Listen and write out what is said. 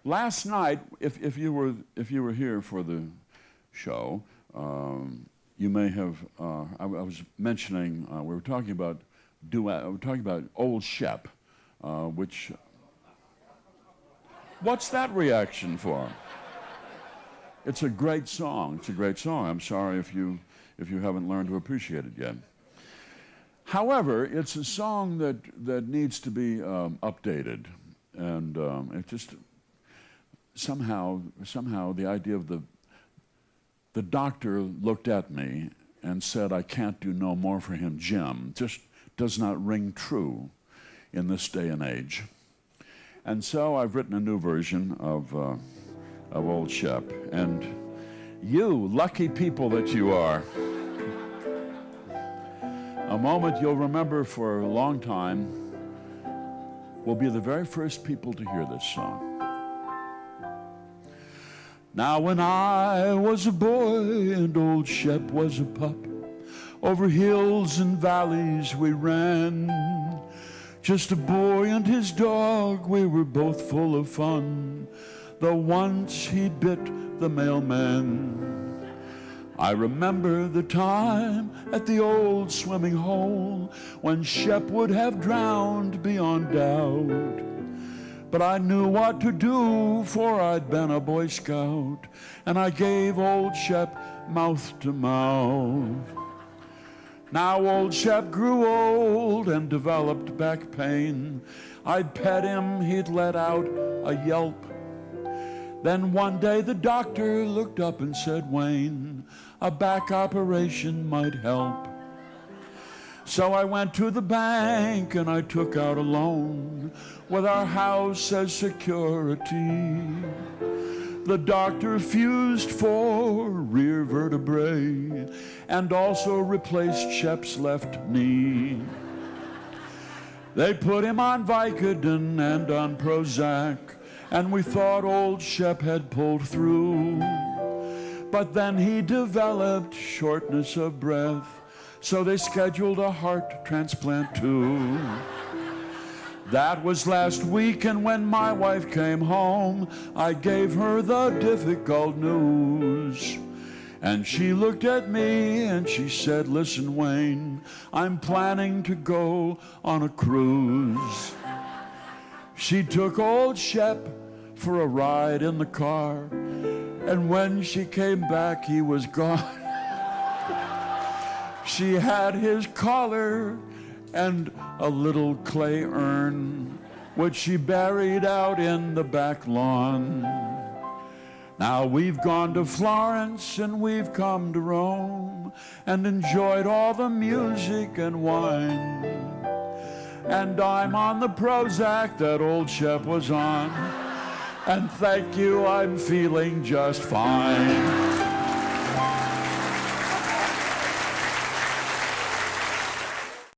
Last night, if you were here for the show, you may have. I was mentioning we were talking about Old Shep, which. What's that reaction for? It's a great song. It's a great song. I'm sorry if you haven't learned to appreciate it yet. However, it's a song that needs to be updated, and it just somehow the idea of the doctor looked at me and said, "I can't do no more for him, Jim," just does not ring true in this day and age. And so I've written a new version of Old Shep, and you lucky people that you are. A moment you'll remember for a long time will be the very first people to hear this song. Now when I was a boy and Old Shep was a pup, over hills and valleys we ran. Just a boy and his dog, we were both full of fun, though once he bit the mailman. I remember the time at the old swimming hole when Shep would have drowned beyond doubt. But I knew what to do, for I'd been a Boy Scout, and I gave Old Shep mouth to mouth. Now Old Shep grew old and developed back pain. I'd pet him, he'd let out a yelp. Then one day the doctor looked up and said, "Wayne, a back operation might help." So I went to the bank and I took out a loan with our house as security. The doctor fused 4 rear vertebrae and also replaced Shep's left knee. They put him on Vicodin and on Prozac, and we thought Old Shep had pulled through. But then he developed shortness of breath, so they scheduled a heart transplant too. That was last week, and when my wife came home, I gave her the difficult news. And she looked at me and she said, "Listen, Wayne, I'm planning to go on a cruise." She took Old Shep for a ride in the car, and when she came back, he was gone. She had his collar and a little clay urn, which she buried out in the back lawn. Now we've gone to Florence and we've come to Rome and enjoyed all the music and wine. And I'm on the Prozac that Old Shep was on. And thank you, I'm feeling just fine.